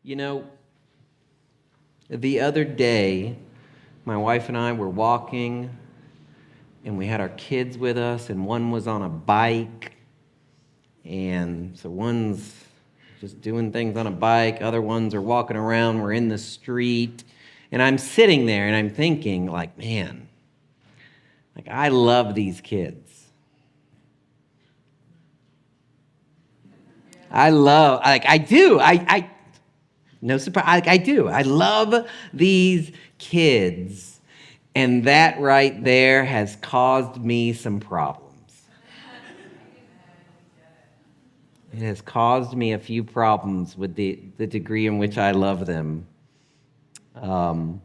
You know, the other day, my wife and I were walking, and we had our kids with us, and one was on a bike, and so one's just doing things on a bike, other ones are walking around, we're in the street, and I'm sitting there, and I'm thinking, like, man, like, I love these kids. I do. No surprise, I do. I love these kids. And that right there has caused me some problems. It has caused me a few problems with the degree in which I love them. I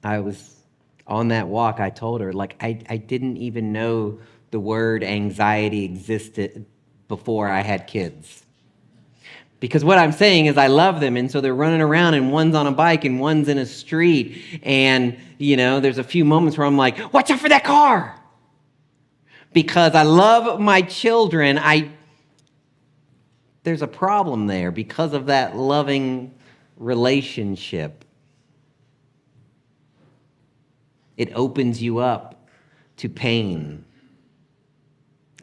was on that walk, I told her, like, I didn't even know the word anxiety existed before I had kids. Because what I'm saying is I love them, and so they're running around, and one's on a bike, and one's in a street, and, there's a few moments where I'm like, watch out for that car! Because I love my children, there's a problem there because of that loving relationship. It opens you up to pain.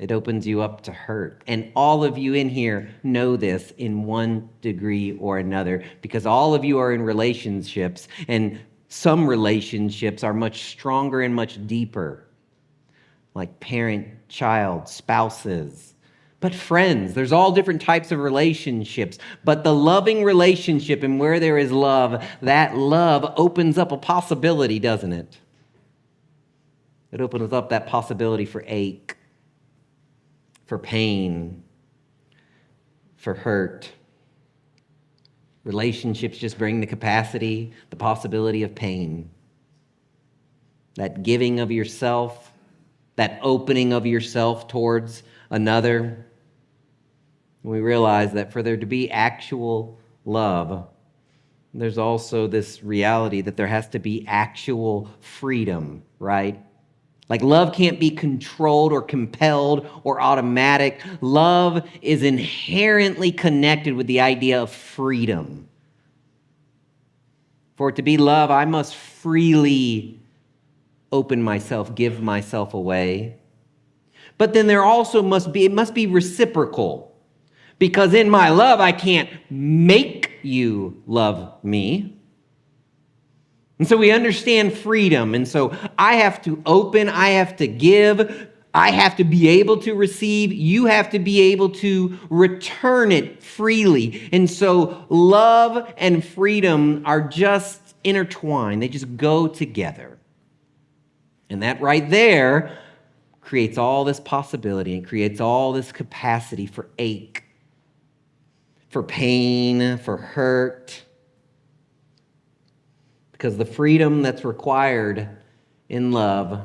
It opens you up to hurt. And all of you in here know this in one degree or another because all of you are in relationships, and some relationships are much stronger and much deeper, like parent-child, spouses. But friends, there's all different types of relationships. But the loving relationship, and where there is love, that love opens up a possibility, doesn't it? It opens up that possibility for ache, for pain, for hurt. Relationships just bring the capacity, the possibility of pain. That giving of yourself, that opening of yourself towards another. We realize that for there to be actual love, there's also this reality that there has to be actual freedom, right? Like, love can't be controlled or compelled or automatic. Love is inherently connected with the idea of freedom. For it to be love, I must freely open myself, give myself away. But then there also must be reciprocal. Because in my love, I can't make you love me. And so we understand freedom. And so I have to open, I have to give, I have to be able to receive, you have to be able to return it freely. And so love and freedom are just intertwined. They just go together. And that right there creates all this possibility and creates all this capacity for ache, for pain, for hurt. Because the freedom that's required in love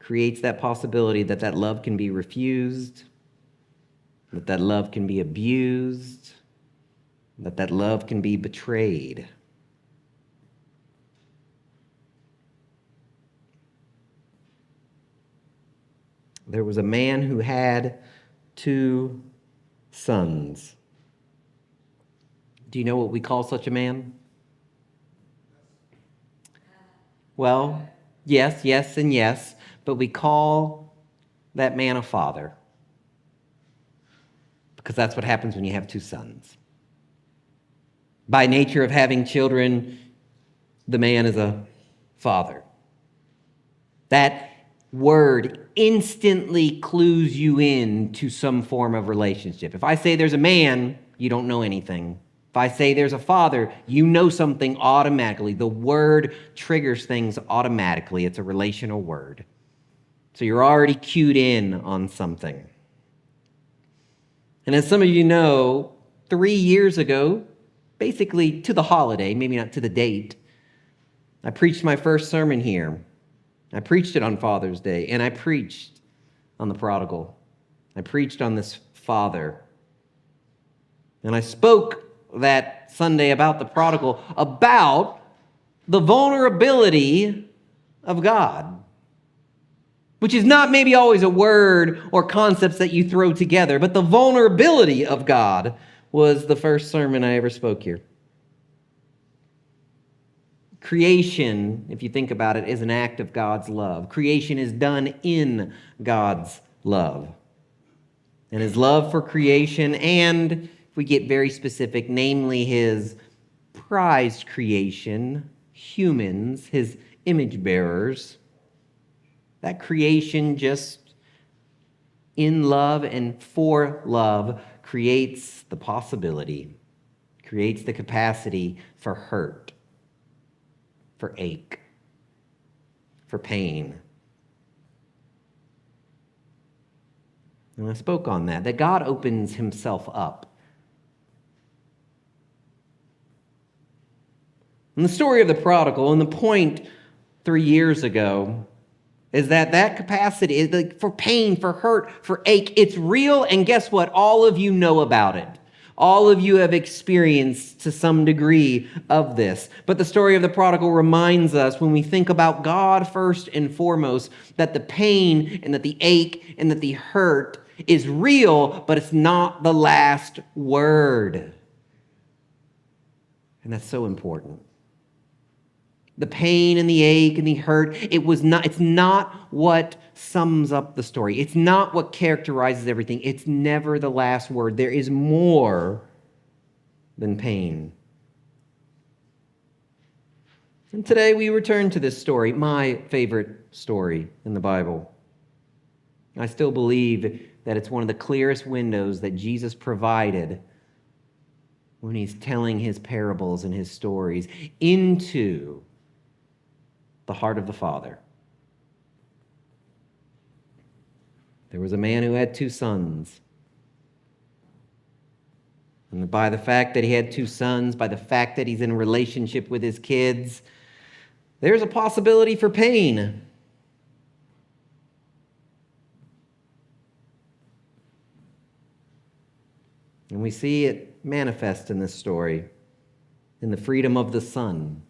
creates that possibility that love can be refused, that love can be abused, that love can be betrayed. There was a man who had 2 sons. Do you know what we call such a man? Well, yes, and yes, but we call that man a father because that's what happens when you have 2 sons. By nature of having children, the man is a father. That word instantly clues you in to some form of relationship. If I say there's a man, you don't know anything. If I say there's a father, you know something automatically. The word triggers things automatically. It's a relational word. So you're already cued in on something. And as some of you know, 3 years ago, basically to the holiday, maybe not to the date, I preached my first sermon here. I preached it on Father's Day, and I preached on the prodigal. I preached on this father. And I spoke that Sunday about the prodigal, about the vulnerability of God, which is not maybe always a word or concepts that you throw together, but the vulnerability of God was the first sermon I ever spoke here. Creation, if you think about it, is an act of God's love. Creation is done in God's love. And his love for creation, and if we get very specific, namely his prized creation, humans, his image bearers, that creation just in love and for love creates the possibility, creates the capacity for hurt, for ache, for pain. And I spoke on that God opens himself up. And the story of the prodigal, and the point 3 years ago, is that capacity is like for pain, for hurt, for ache. It's real, and guess what? All of you know about it. All of you have experienced to some degree of this. But the story of the prodigal reminds us, when we think about God first and foremost, that the pain and that the ache and that the hurt is real, but it's not the last word. And that's so important. The pain and the ache and the hurt, it's not what sums up the story. It's not what characterizes everything. It's never the last word. There is more than pain. And today we return to this story, my favorite story in the Bible. I still believe that it's one of the clearest windows that Jesus provided when he's telling his parables and his stories into the heart of the Father. There was a man who had 2 sons. And by the fact that he had 2 sons, by the fact that he's in a relationship with his kids, there's a possibility for pain. And we see it manifest in this story, in the freedom of the son.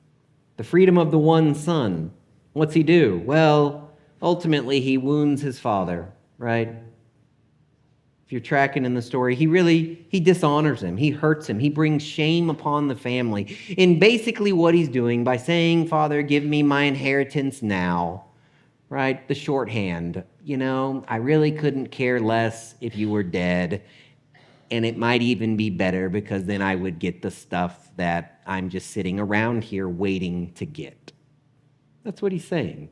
The freedom of the one son. What's he do? Well, ultimately he wounds his father, right? If you're tracking in the story, he dishonors him. He hurts him. He brings shame upon the family. And basically what he's doing by saying, Father, give me my inheritance now, right? The shorthand. I really couldn't care less if you were dead. And it might even be better because then I would get the stuff that I'm just sitting around here waiting to get. That's what he's saying.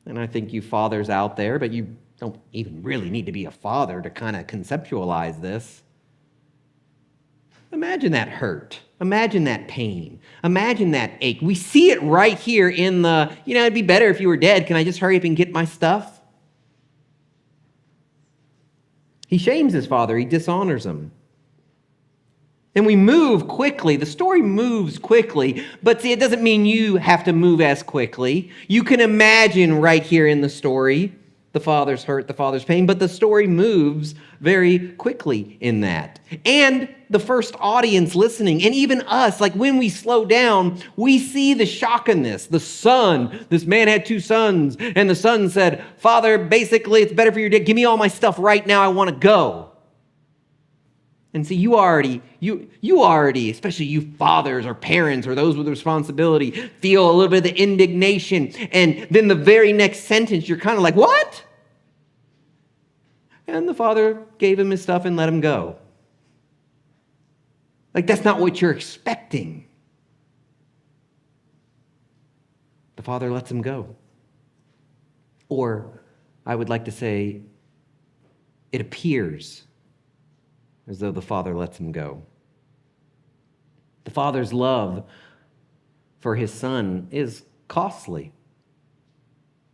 And I think you fathers out there, but you don't even really need to be a father to kind of conceptualize this. Imagine that hurt. Imagine that pain. Imagine that ache. We see it right here in the, it'd be better if you were dead. Can I just hurry up and get my stuff? He shames his father. He dishonors him. And we move quickly. The story moves quickly, but see, it doesn't mean you have to move as quickly. You can imagine right here in the story, the father's hurt, the father's pain, but the story moves very quickly in that. And the first audience listening, and even us, like when we slow down, we see the shock in this. The son, this man had 2 sons, and the son said, Father, basically, it's better for you to give me all my stuff right now. I want to go. And see, you already, especially you fathers or parents or those with responsibility, feel a little bit of the indignation. And then the very next sentence, you're kind of like, what? And the father gave him his stuff and let him go. Like, that's not what you're expecting. The father lets him go. Or, I would like to say, it appears as though the father lets him go. The father's love for his son is costly.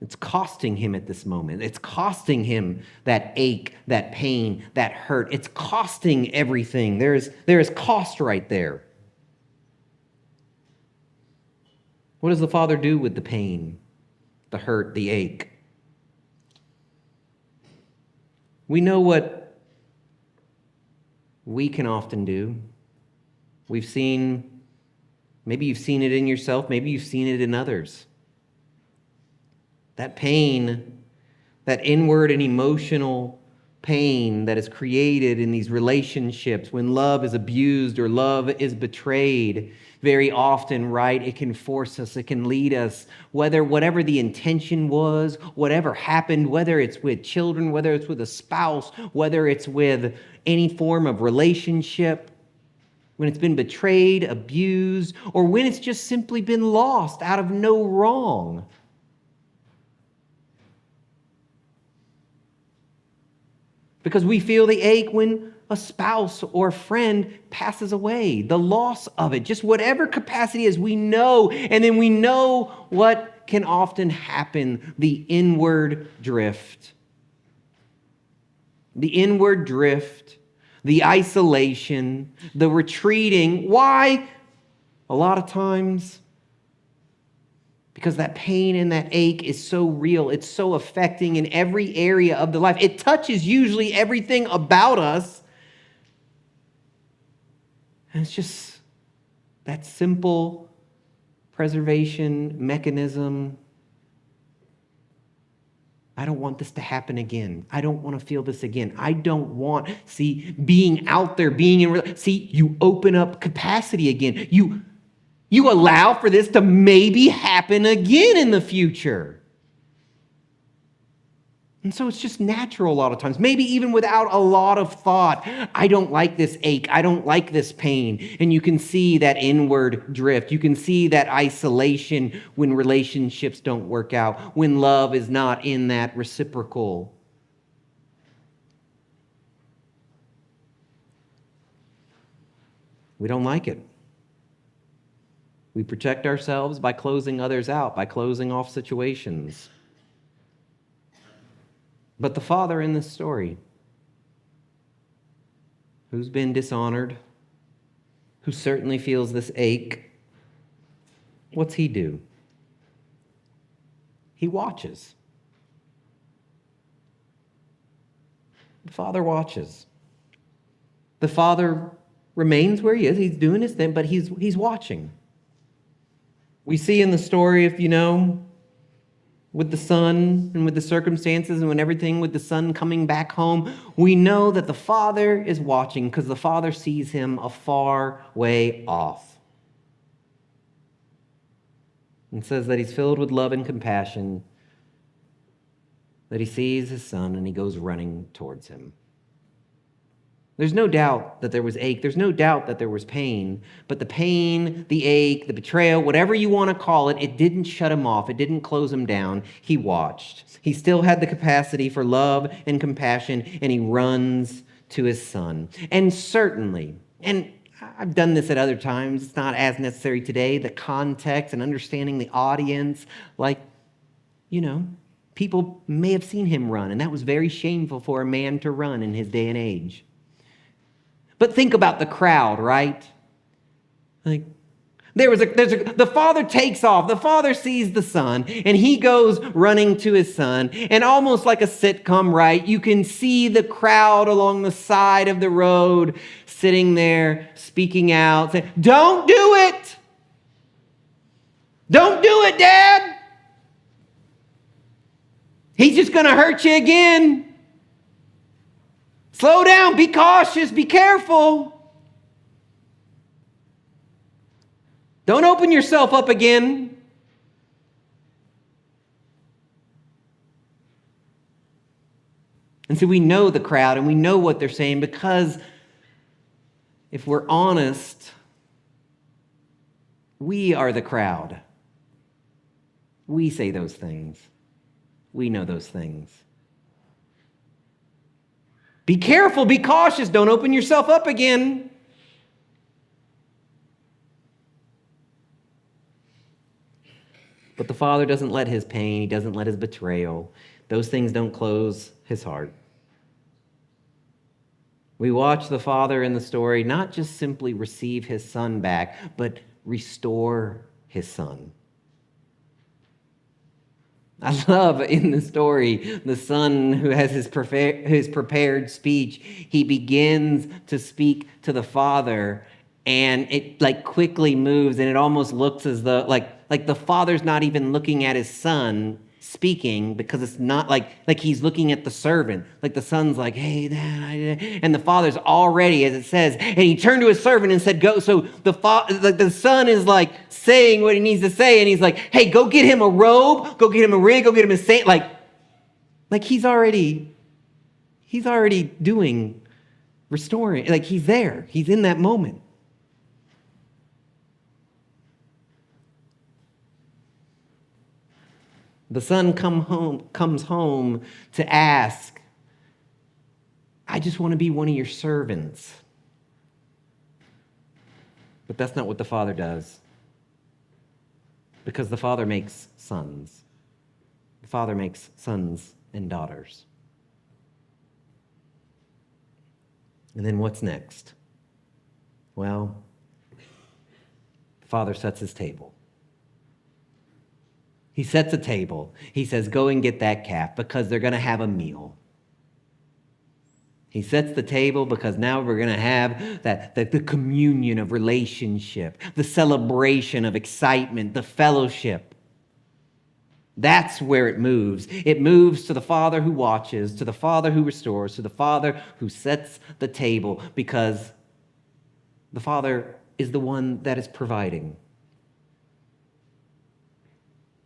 It's costing him at this moment. It's costing him that ache, that pain, that hurt. It's costing everything. There is cost right there. What does the father do with the pain, the hurt, the ache? We know what we can often do. Maybe you've seen it in yourself, maybe you've seen it in others. That pain, that inward and emotional pain that is created in these relationships when love is abused or love is betrayed, very often, right, it can force us, it can lead us, whatever the intention was, whatever happened, whether it's with children, whether it's with a spouse, whether it's with any form of relationship, when it's been betrayed, abused, or when it's just simply been lost out of no wrong. Because we feel the ache when a spouse or a friend passes away, the loss of it, just whatever capacity is, we know, and then we know what can often happen, the inward drift. The inward drift, the isolation, the retreating. Why? A lot of times, because that pain and that ache is so real. It's so affecting in every area of the life. It touches usually everything about us. And it's just that simple preservation mechanism. I don't want this to happen again. I don't want to feel this again. I don't want, being out there, being in, you open up capacity again. You allow for this to maybe happen again in the future. And so it's just natural a lot of times, maybe even without a lot of thought. I don't like this ache. I don't like this pain. And you can see that inward drift. You can see that isolation when relationships don't work out, when love is not in that reciprocal. We don't like it. We protect ourselves by closing others out, by closing off situations. But the father in this story, who's been dishonored, who certainly feels this ache, what's he do? He watches. The father watches. The father remains where he is. He's doing his thing, but he's watching. We see in the story, if you know, with the son and with the circumstances and when everything with the son coming back home, we know that the father is watching because the father sees him a far way off. And says that he's filled with love and compassion, that he sees his son and he goes running towards him. There's no doubt that there was ache. There's no doubt that there was pain. But the pain, the ache, the betrayal, whatever you want to call it, it didn't shut him off. It didn't close him down. He watched. He still had the capacity for love and compassion, and he runs to his son. And certainly, and I've done this at other times, it's not as necessary today, the context and understanding the audience, people may have seen him run, and that was very shameful for a man to run in his day and age. But think about the crowd, right? The father takes off. The father sees the son, and he goes running to his son. And almost like a sitcom, right? You can see the crowd along the side of the road sitting there, speaking out, saying, "Don't do it! Don't do it, Dad! He's just going to hurt you again. Slow down, be cautious, be careful. Don't open yourself up again." And so we know the crowd and we know what they're saying because if we're honest, we are the crowd. We say those things. We know those things. Be careful, be cautious, don't open yourself up again. But the father doesn't let his pain, he doesn't let his betrayal, those things don't close his heart. We watch the father in the story not just simply receive his son back, but restore his son. I love in the story, the son who has his prepared speech, he begins to speak to the father and it quickly moves and it almost looks as though like the father's not even looking at his son. speaking, because it's not like he's looking at the servant. Like the son's like, hey, Dad, and the father's already, as it says, and he turned to his servant and said, go. So the son is like saying what he needs to say, and he's like, hey, go get him a robe, go get him a ring, go get him a saint. Like he's already doing, restoring, like he's there. He's in that moment. The son comes home to ask, I just want to be one of your servants. But that's not what the father does. Because the father makes sons. The father makes sons and daughters. And then what's next? Well, the father sets his table. He sets a table. He says, go and get that calf because they're going to have a meal. He sets the table because now we're going to have the communion of relationship, the celebration of excitement, the fellowship. That's where it moves. It moves to the Father who watches, to the Father who restores, to the Father who sets the table, because the Father is the one that is providing.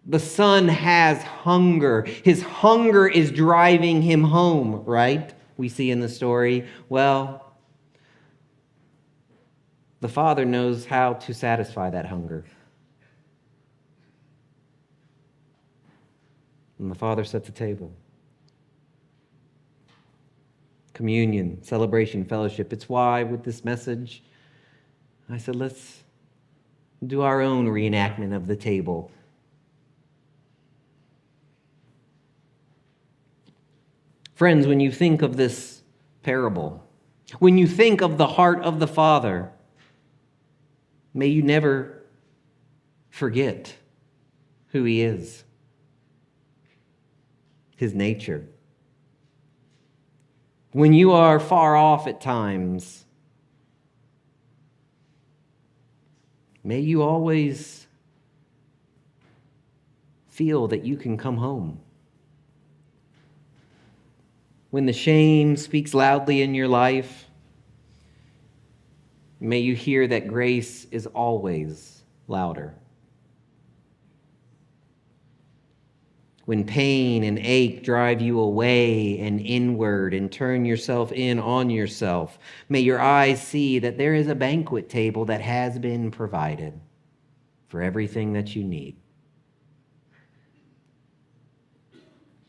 The son has hunger. His hunger is driving him home, right? We see in the story. Well, the father knows how to satisfy that hunger. And the father sets a table. Communion, celebration, fellowship. It's why with this message, I said, let's do our own reenactment of the table. Friends, when you think of this parable, when you think of the heart of the Father, may you never forget who He is, His nature. When you are far off at times, may you always feel that you can come home. When the shame speaks loudly in your life, may you hear that grace is always louder. When pain and ache drive you away and inward and turn yourself in on yourself, may your eyes see that there is a banquet table that has been provided for everything that you need.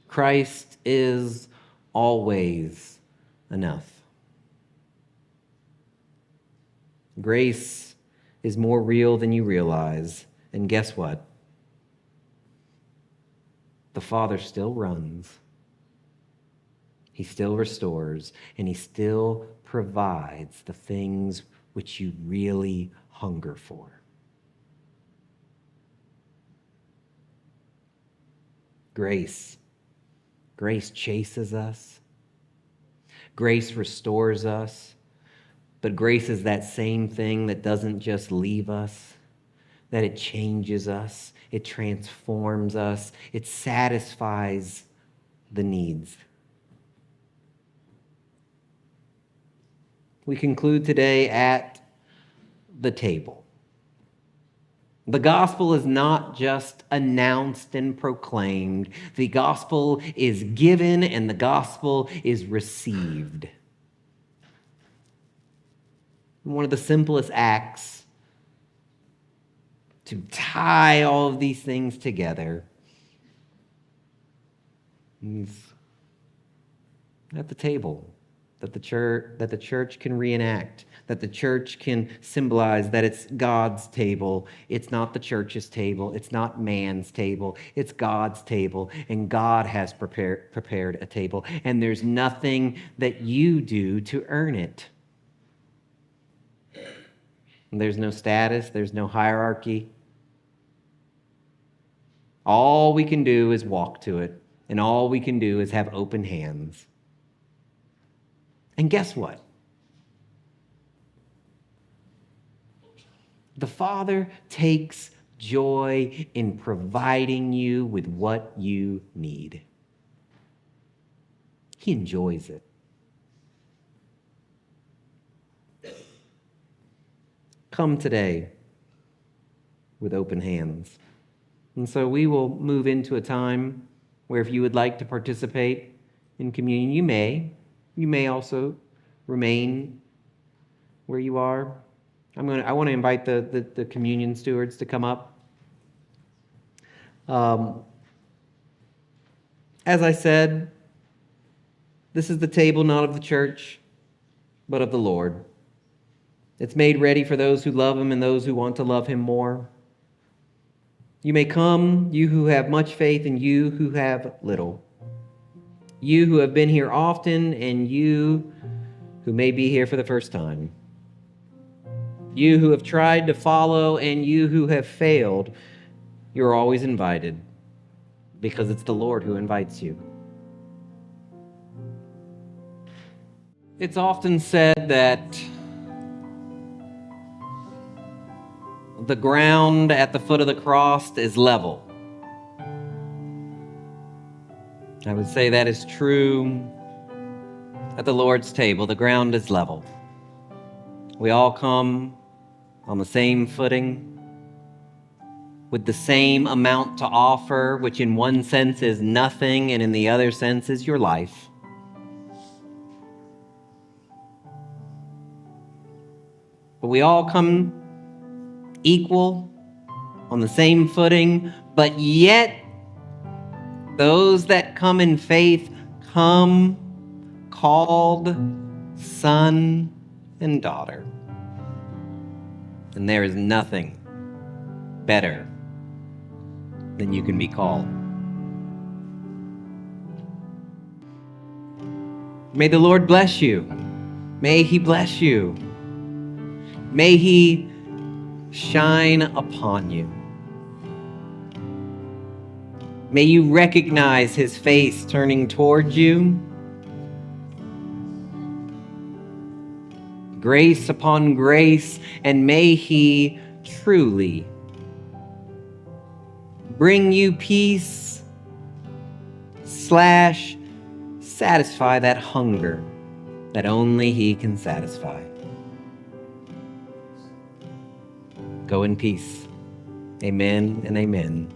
Christ is always enough. Grace is more real than you realize. And guess what? The Father still runs. He still restores. And He still provides the things which you really hunger for. Grace. Grace chases us. Grace restores us. But grace is that same thing that doesn't just leave us, that it changes us, it transforms us, it satisfies the needs. We conclude today at the table. The gospel is not just announced and proclaimed. The gospel is given and the gospel is received. One of the simplest acts to tie all of these things together is at the table that the church can reenact, that the church can symbolize that it's God's table. It's not the church's table. It's not man's table. It's God's table, and God has prepared a table, and there's nothing that you do to earn it. There's no status. There's no hierarchy. All we can do is walk to it, and all we can do is have open hands. And guess what? The Father takes joy in providing you with what you need. He enjoys it. Come today with open hands. And so we will move into a time where if you would like to participate in communion, you may. You may also remain where you are. I want to invite the communion stewards to come up. As I said, this is the table not of the church, but of the Lord. It's made ready for those who love him and those who want to love him more. You may come, you who have much faith, and you who have little. You who have been here often, and you who may be here for the first time. You who have tried to follow, and you who have failed. You're always invited, because it's the Lord who invites you. It's often said that the ground at the foot of the cross is level. I would say that is true at the Lord's table. The ground is level. We all come on the same footing, with the same amount to offer, which in one sense is nothing, and in the other sense is your life. But we all come equal, on the same footing, but yet those that come in faith come called son and daughter. And there is nothing better than you can be called. May the Lord bless you. May he bless you. May he shine upon you. May you recognize his face turning towards you. Grace upon grace, and may he truly bring you peace / satisfy that hunger that only he can satisfy. Go in peace. Amen and amen.